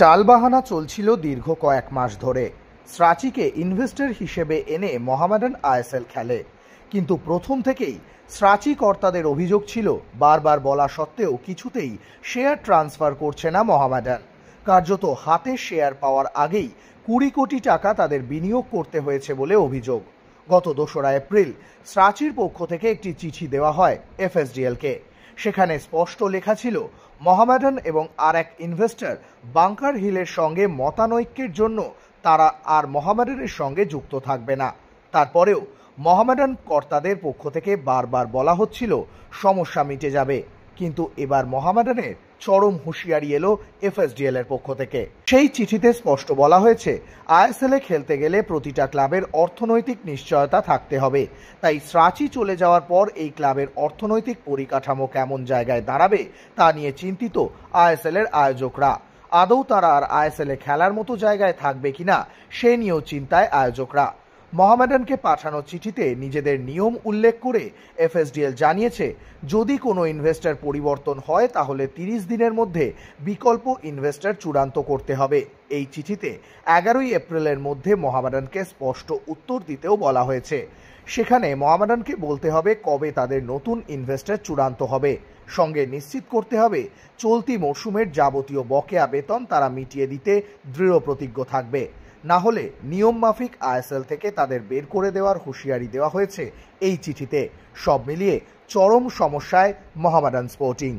টালবাহানা চলছিল দীর্ঘ কয়েক মাস ধরে। স্রাচিকে ইনভেস্টর হিসেবে এনে মোহামেডান আইএসএল খেলে, কিন্তু প্রথম থেকেই স্রাচি কর্তাদের অভিযোগ ছিল বারবার বলা সত্ত্বেও কিছুতেই শেয়ার ট্রান্সফার করছে না মোহামেডান। কার্যত হাতে শেয়ার পাওয়ার আগেই 20 কোটি টাকা তাদের বিনিয়োগ করতে হয়েছে বলে অভিযোগ। গত 2রা এপ্রিল স্রাচির পক্ষ থেকে একটি চিঠি দেওয়া হয় এফএসডিএলকে। সেখানে স্পষ্ট লেখা ছিল মোহামেডান এবং আর এক ইনভেস্টর বাংকার হিলের সঙ্গে মতানৈক্যের জন্য তারা আর মোহামেডানের সঙ্গে যুক্ত থাকবে না। তারপরেও মোহামেডান কর্তাদের পক্ষ থেকে বারবার বলা হচ্ছিল সমস্যা মিটে যাবে, কিন্তু এবার মোহামেডানের চরম হুঁশিয়ারি এলো এফএসডিএল এর পক্ষ থেকে। সেই চিঠিতে স্পষ্ট বলা হয়েছে আইএসএল এ খেলতে গেলে প্রতিটা ক্লাবের অর্থনৈতিক নিশ্চয়তা থাকতে হবে। তাই স্রাচি চলে যাওয়ার পর এই ক্লাবের অর্থনৈতিক পরিকাঠামো কেমন জায়গায় দাঁড়াবে তা নিয়ে চিন্তিত আইএসএল এর আয়োজকরা। আদৌ তারা আর আইএসএল এ খেলার মতো জায়গায় থাকবে কিনা সে নিয়েও চিন্তায় আয়োজকরা। মোহামেডানকে পাঠানো চিঠিতে নিজেদের নিয়ম উল্লেখ করে এফএসডিএল জানিয়েছে, যদি কোনো ইনভেস্টর পরিবর্তন হয় তাহলে 30 দিনের মধ্যে বিকল্প ইনভেস্টর চূড়ান্ত করতে হবে। এই চিঠিতে 11ই এপ্রিলের মধ্যে মোহামেডানকে স্পষ্ট উত্তর দিতেও বলা হয়েছে। সেখানে মোহামেডানকে বলতে হবে কবে তাদের নতুন ইনভেস্টর চূড়ান্ত হবে, সঙ্গে নিশ্চিত করতে হবে চলতি মরশুমের যাবতীয় বকেয়া বেতন তারা মিটিয়ে দিতে দৃঢ় প্রতিজ্ঞ থাকবে। না হলে নিয়ম মাফিক আইএসএল থেকে তাদের বের করে দেওয়ার হুঁশিয়ারি দেওয়া হয়েছে এই চিঠিতে। সব মিলিয়ে চরম সমস্যায় মোহামেডান স্পোর্টিং।